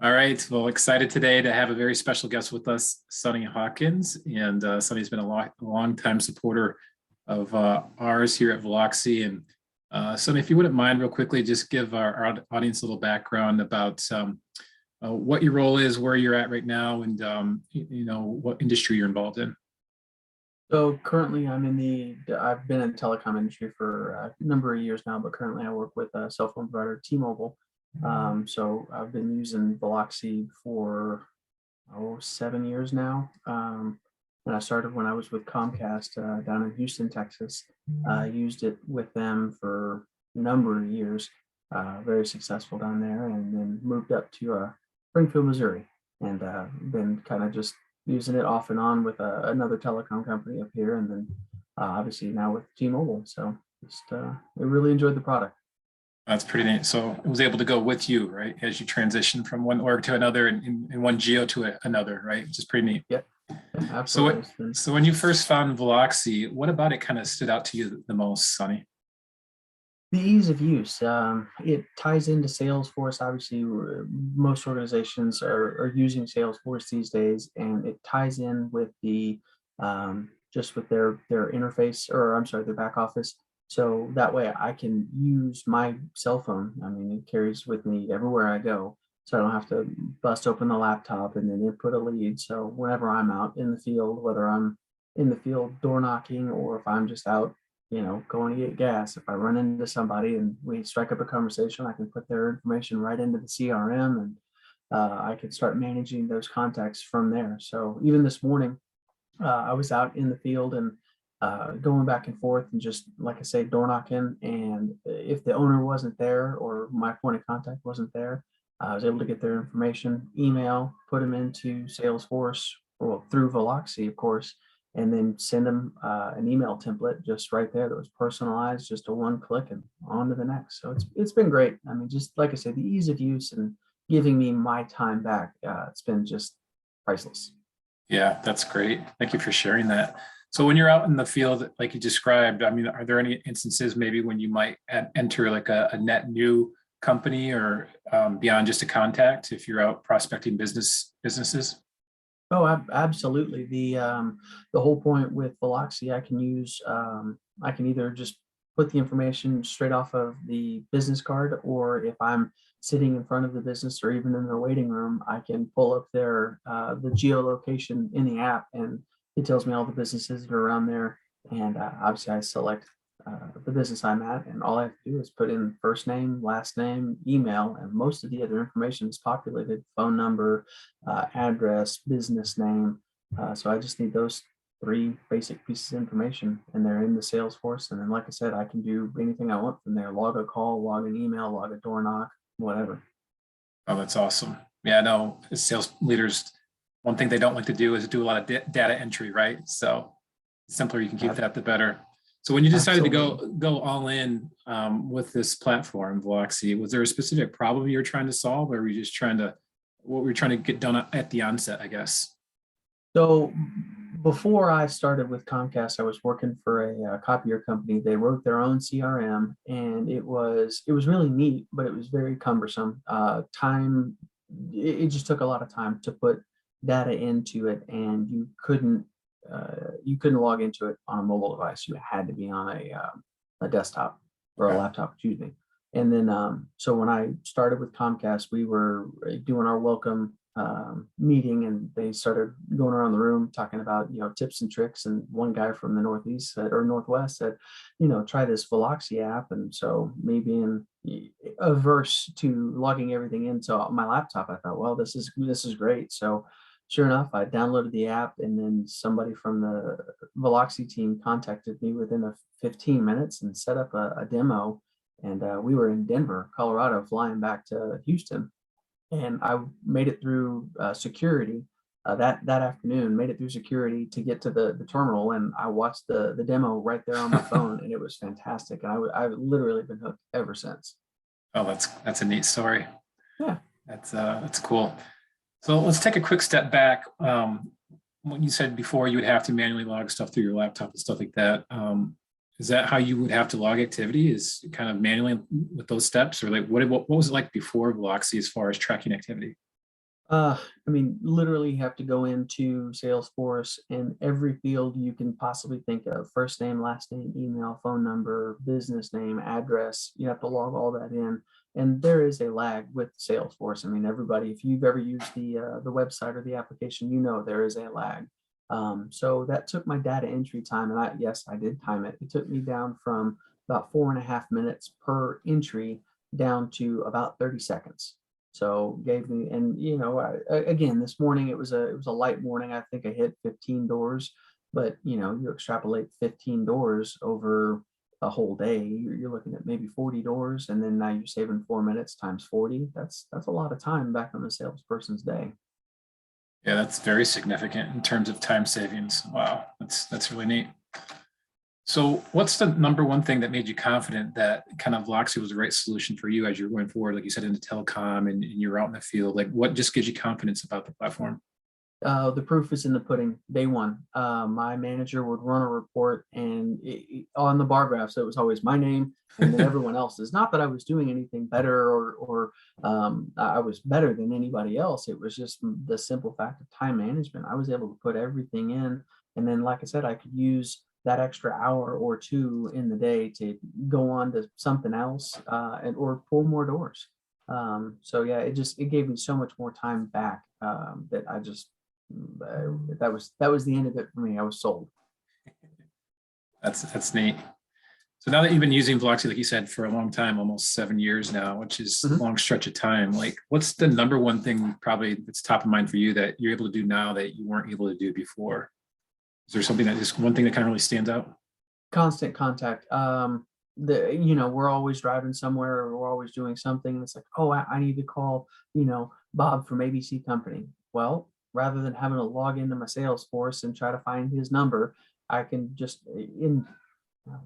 All right. Well, excited today to have a very special guest with us, Sonny Hawkins. And Sonny's been a long time supporter of ours here at Veloxy. And Sonny, if you wouldn't mind real quickly, just give our audience a little background about what your role is, where you're at right now, and what industry you're involved in. So currently I've been in the telecom industry for a number of years now, but currently I work with a cell phone provider, T-Mobile. So I've been using Veloxy for 7 years now. And I started when I was with Comcast down in Houston, Texas. I used it with them for a number of years, very successful down there, and then moved up to Springfield, Missouri, and been kind of just using it off and on with another telecom company up here, and then obviously now with T-Mobile. So just I really enjoyed the product. That's pretty neat. So it was able to go with you, right, as you transition from one org to another and one geo to another, right? Which is pretty neat. Yeah, absolutely. So when you first found Veloxy, what about it kind of stood out to you the most, Sonny? The ease of use. It ties into Salesforce. Obviously, most organizations are using Salesforce these days, and it ties in with the just with their interface, or I'm sorry, their back office. So that way I can use my cell phone. I mean, it carries with me everywhere I go. So I don't have to bust open the laptop and then input a lead. So whenever I'm out in the field, whether I'm in the field door knocking or if I'm just out, going to get gas, if I run into somebody and we strike up a conversation, I can put their information right into the CRM, and I can start managing those contacts from there. So even this morning, I was out in the field and going back and forth and just, like I say, door knocking. And if the owner wasn't there or my point of contact wasn't there, I was able to get their information, email, put them into Salesforce, or through Veloxy, of course, and then send them an email template just right there that was personalized, just a one click and on to the next. So it's been great. I mean, just like I said, the ease of use and giving me my time back, it's been just priceless. Yeah, that's great. Thank you for sharing that. So when you're out in the field, like you described, I mean, are there any instances maybe when you might enter like a net new company or beyond just a contact if you're out prospecting businesses? Oh, absolutely. The whole point with Veloxy, I can either just put the information straight off of the business card, or if I'm sitting in front of the business or even in their waiting room, I can pull up the geolocation in the app, and it tells me all the businesses that are around there. And obviously I select the business I'm at, and all I have to do is put in first name, last name, email, and most of the other information is populated: phone number, address, business name. So I just need those three basic pieces of information, and they're in the Salesforce. And then, like I said, I can do anything I want from there: log a call, log an email, log a door knock, whatever. Oh, that's awesome. Yeah, no, as sales leaders, one thing they don't like to do is do a lot of data entry, right? So the simpler you can keep that, the better. So when you decided Absolutely. to go all in with this platform, Veloxy, was there a specific problem you were trying to solve, or were you just what were you trying to get done at the onset, I guess? So before I started with Comcast, I was working for a copier company. They wrote their own CRM, and it was really neat, but it was very cumbersome. It just took a lot of time to put data into it, and you couldn't log into it on a mobile device. You had to be on a desktop or a Okay. laptop, excuse me. And then so when I started with Comcast, we were doing our welcome meeting, and they started going around the room talking about tips and tricks. And one guy from the Northeast said, or Northwest said, try this Veloxy app. And so me being averse to logging everything into my laptop, I thought, well, this is great. So sure enough, I downloaded the app, and then somebody from the Veloxy team contacted me within 15 minutes and set up a demo. And we were in Denver, Colorado, flying back to Houston, and I made it through security that afternoon. Made it through security to get to the terminal, and I watched the demo right there on my phone, and it was fantastic. And I've literally been hooked ever since. Oh, that's a neat story. Yeah. That's cool. So let's take a quick step back. What you said before, you would have to manually log stuff through your laptop and stuff like that. Is that how you would have to log activity? Is kind of manually with those steps, or like what was it like before Veloxy as far as tracking activity? I mean, literally you have to go into Salesforce and every field you can possibly think of, first name, last name, email, phone number, business name, address, you have to log all that in. And there is a lag with Salesforce. I mean, everybody, if you've ever used the website or the application, you know there is a lag. So that took my data entry time, and yes, I did time it. It took me down from about 4.5 minutes per entry down to about 30 seconds. So gave me, and again, this morning it was a light morning. I think I hit 15 doors, but you extrapolate 15 doors over a whole day, you're looking at maybe 40 doors, and then now you're saving 4 minutes times 40. That's a lot of time back on the salesperson's day. Yeah, that's very significant in terms of time savings. Wow, that's really neat. So what's the number one thing that made you confident that kind of Veloxy was the right solution for you as you're going forward, like you said, into telecom and you're out in the field? Like what just gives you confidence about the platform? The proof is in the pudding. Day one, my manager would run a report, and on the bar graph, so it was always my name and then everyone else's. Not that I was doing anything better, or I was better than anybody else. It was just the simple fact of time management. I was able to put everything in, and then, like I said, I could use that extra hour or two in the day to go on to something else, and or pull more doors. So yeah, it gave me so much more time back, that I just that was the end of it for me. I was sold. That's neat. So now that you've been using Veloxy, like you said, for a long time, almost 7 years now, which is a Mhm. long stretch of time, like what's the number one thing probably that's top of mind for you that you're able to do now that you weren't able to do before? Is there something that just one thing that kind of really stands out? Constant contact. We're always driving somewhere, or we're always doing something. And it's like, oh, I need to call, Bob from ABC Company. Well, rather than having to log into my Salesforce and try to find his number, I can just in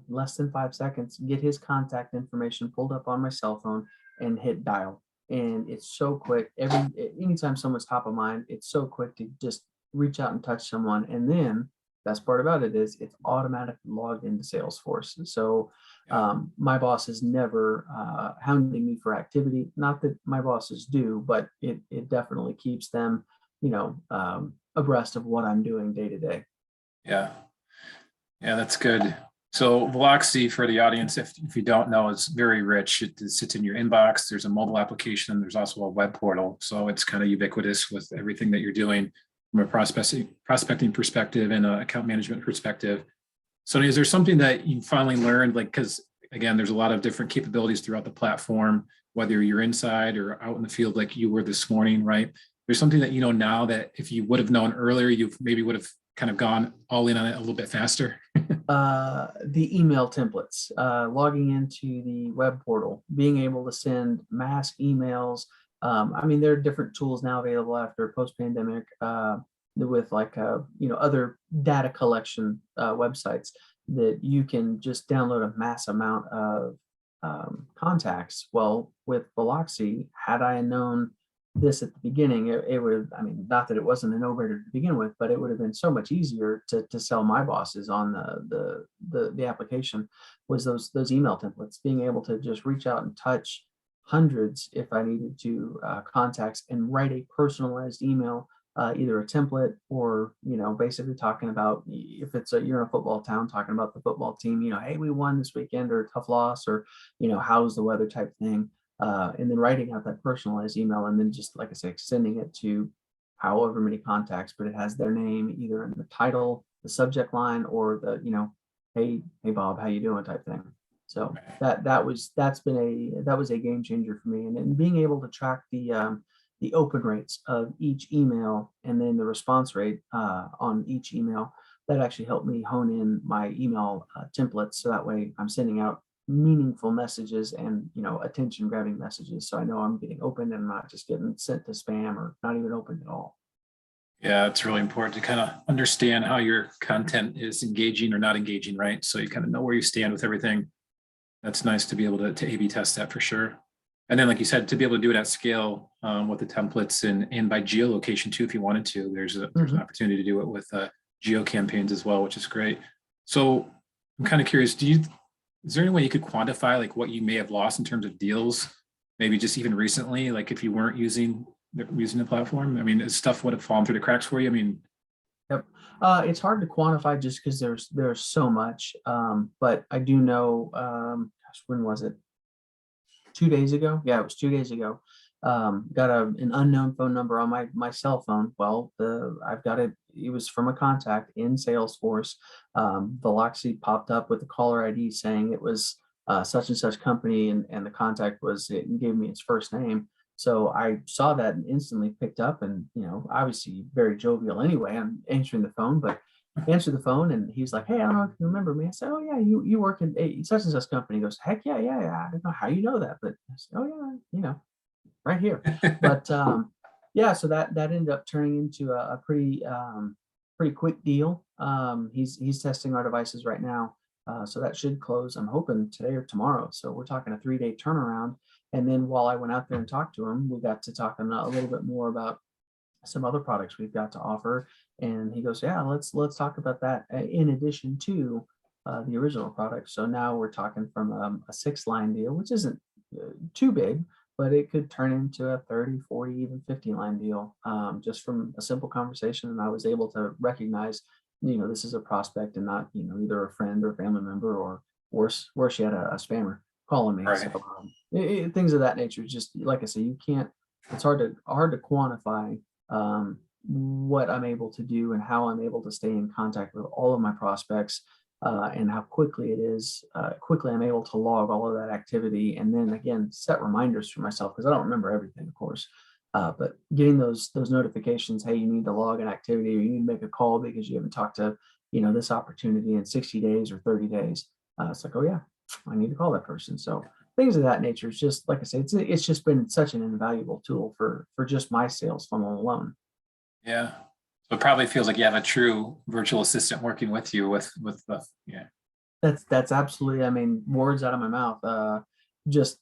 less than 5 seconds get his contact information pulled up on my cell phone and hit dial. And it's so quick. Anytime someone's top of mind, it's so quick to just reach out and touch someone. And then best part about it is it's automatically logged into Salesforce. So Yeah. my boss is never hounding me for activity. Not that my bosses do, but it definitely keeps them, abreast of what I'm doing day to day. Yeah. Yeah, that's good. So Veloxy, for the audience, if you don't know, is very rich. It sits in your inbox. There's a mobile application. There's also a web portal. So it's kind of ubiquitous with everything that you're doing from a prospecting perspective and an account management perspective. So is there something that you finally learned, like, because again, there's a lot of different capabilities throughout the platform, whether you're inside or out in the field like you were this morning, right? There's something that you know now that if you would have known earlier, you maybe would have kind of gone all in on it a little bit faster. The email templates, logging into the web portal, being able to send mass emails. I mean, there are different tools now available after post-pandemic, with like other data collection websites that you can just download a mass amount of contacts. Well, with Veloxy, had I known this at the beginning, it would have, I mean, not that it wasn't a no-brainer to begin with, but it would have been so much easier to sell my bosses on the application, was those email templates, being able to just reach out and touch hundreds, if I needed to, contacts, and write a personalized email, either a template, or basically talking about, if you're in a football town, talking about the football team, hey, we won this weekend, or tough loss, or how's the weather type thing. And then writing out that personalized email, and then just, like I say, sending it to however many contacts, but it has their name either in the title, the subject line, or hey Bob, how you doing type thing. So that was a game changer for me, and being able to track the open rates of each email, and then the response rate on each email, that actually helped me hone in my email templates, so that way I'm sending out meaningful messages and attention grabbing messages, so I know I'm getting open and I'm not just getting sent to spam or not even open at all. Yeah, it's really important to kind of understand how your content is engaging or not engaging, right? So you kind of know where you stand with everything. That's nice to be able to A/B test that for sure. And then, like you said, to be able to do it at scale with the templates and by geolocation too, if you wanted to, there's an opportunity to do it with geo campaigns as well, which is great. So I'm kind of curious, is there any way you could quantify like what you may have lost in terms of deals, maybe just even recently, like if you weren't using using the platform? I mean, is stuff would have fallen through the cracks for you? I mean, Yep. It's hard to quantify just because there's so much. But I do know, gosh, when was it? 2 days ago. Yeah, it was 2 days ago. Got an unknown phone number on my cell phone. Well, I've got it. It was from a contact in Salesforce. Veloxy popped up with the caller ID saying it was such and such company, and the contact was it gave me its first name. So I saw that and instantly picked up, and obviously very jovial anyway. I'm answering the phone, but answer the phone, and he's like, "Hey, I don't know if you remember me." I said, "Oh yeah, you work in such and such company." He goes, "Heck yeah, yeah, yeah. I don't know how you know that, but I said, oh yeah, right here." But yeah, so that ended up turning into a pretty quick deal. He's testing our devices right now, so that should close, I'm hoping today or tomorrow. So we're talking a 3-day turnaround. And then while I went out there and talked to him, we got to talking a little bit more about some other products we've got to offer. And he goes, "Yeah, let's talk about that in addition to the original product." So now we're talking from a 6-line deal, which isn't too big, but it could turn into a 30, 40, even 50-line deal, just from a simple conversation. And I was able to recognize, this is a prospect and not, either a friend or family member, or worse yet, a spammer calling me. right. So things of that nature. Just like I say, you can't. It's hard to quantify what I'm able to do and how I'm able to stay in contact with all of my prospects, and how quickly I'm able to log all of that activity, and then again set reminders for myself because I don't remember everything, of course. But getting those notifications, hey, you need to log an activity, or you need to make a call because you haven't talked to this opportunity in 60 days or 30 days. It's like, oh yeah, I need to call that person. So things of that nature. It's just like I say, it's just been such an invaluable tool for just my sales funnel alone. Yeah. So it probably feels like you have a true virtual assistant working with you with the, yeah. That's absolutely, I mean, words out of my mouth. Just,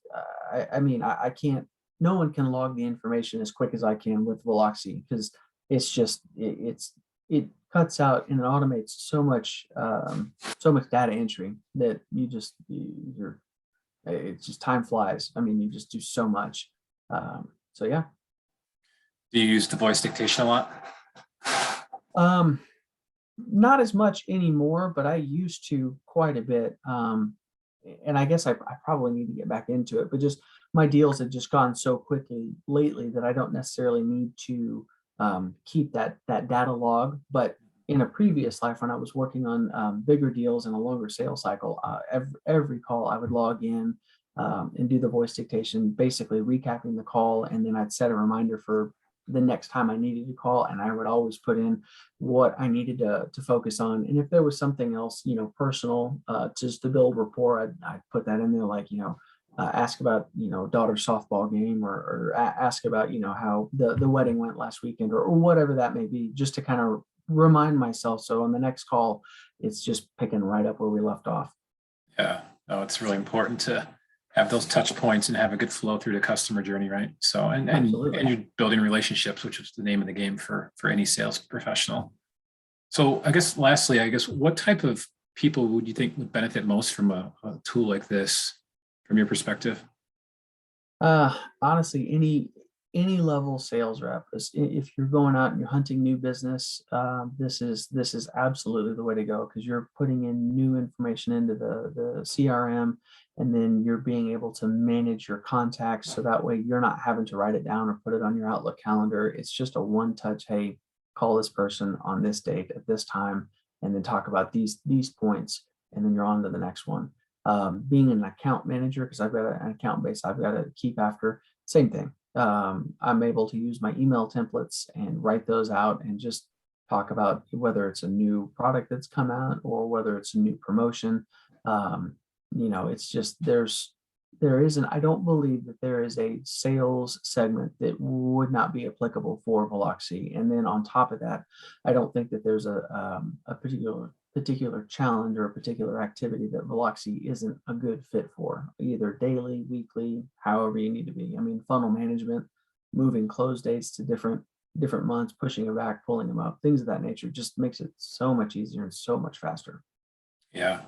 I mean, I can't, no one can log the information as quick as I can with Veloxy, because it's just, it cuts out and it automates so much data entry that it's just time flies. I mean, you just do so much. So yeah. Do you use the voice dictation a lot? Um, Not as much anymore, but I used to quite a bit. And I guess I probably need to get back into it, but just my deals have just gone so quickly lately that I don't necessarily need to keep that data log. But in a previous life, when I was working on bigger deals and a longer sales cycle, every call I would log in and do the voice dictation, basically recapping the call, and then I'd set a reminder for the next time I needed to call, and I would always put in what I needed to focus on. And if there was something else, personal, just to build rapport, I'd put that in there, like, ask about, daughter's softball game, or ask about, how the wedding went last weekend, or whatever that may be, just to kind of remind myself. So on the next call, it's just picking right up where we left off. Yeah. No, it's really important to have those touch points and have a good flow through the customer journey, right? So, and Absolutely. you're building relationships, which is the name of the game for any sales professional. So I guess lastly, what type of people would you think would benefit most from a tool like this from your perspective? Honestly, any level sales rep. If you're going out and you're hunting new business, this is absolutely the way to go, because you're putting in new information into the CRM, and then you're being able to manage your contacts, so that way you're not having to write it down or put it on your Outlook calendar. It's just a one touch. Hey, call this person on this date at this time, and then talk about these points, and then you're on to the next one. Being an account manager, because I've got an account base I've got to keep after, same thing. I'm able to use my email templates and write those out and just talk about whether it's a new product that's come out or whether it's a new promotion. It's just there isn't, I don't believe that there is a sales segment that would not be applicable for Veloxy. And then on top of that, I don't think that there's a particular challenge or a particular activity that Veloxy isn't a good fit for, either daily, weekly, however you need to be. I mean, funnel management, moving close dates to different months, pushing them back, pulling them up, things of that nature just makes it so much easier and so much faster. Yeah.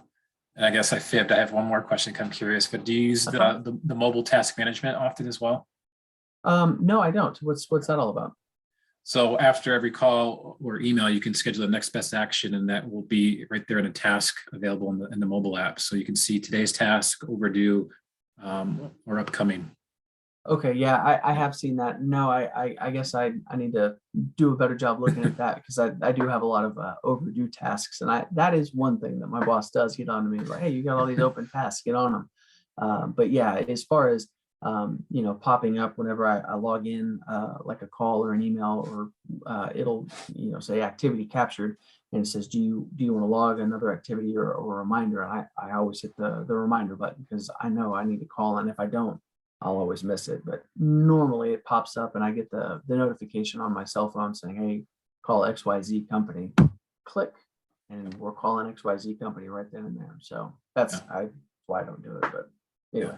And I guess I fibbed. I have one more question. I'm curious, but do you use That's fine. the mobile task management often as well? No, I don't. What's that all about? So after every call or email, you can schedule the next best action, and that will be right there in a task available in the mobile app. So you can see today's task, overdue, or upcoming. Okay, yeah, I have seen that. No, I guess I need to do a better job looking at that because I do have a lot of overdue tasks, and that is one thing that my boss does get on to me like, hey, you got all these open tasks, get on them. But yeah, as far as popping up whenever I log in, like a call or an email, or it'll say activity captured, and it says, do you want to log another activity or a reminder? And I always hit the reminder button because I know I need to call, and if I don't, I'll always miss it. But normally it pops up and I get the notification on my cell phone saying, hey, call XYZ company. Click, and we're calling XYZ company right then and there. So that's why I don't do it. But anyway.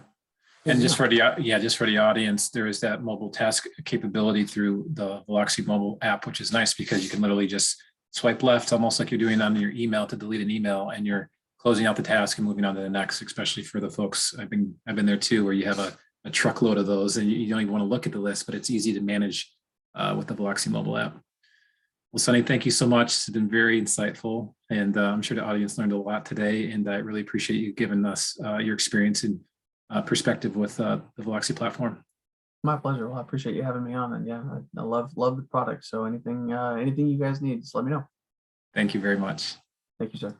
And just for the audience, there is that mobile task capability through the Veloxy mobile app, which is nice because you can literally just swipe left, almost like you're doing on your email to delete an email, and you're closing out the task and moving on to the next. Especially for the folks, I've been there too, where you have a truckload of those and you don't even want to look at the list, but it's easy to manage with the Veloxy mobile app. Well, Sonny, thank you so much. It's been very insightful, and I'm sure the audience learned a lot today. And I really appreciate you giving us your experience and perspective with the Veloxy platform. My pleasure. Well, I appreciate you having me on, and yeah, I love the product. So anything you guys need, just let me know. Thank you very much. Thank you, sir.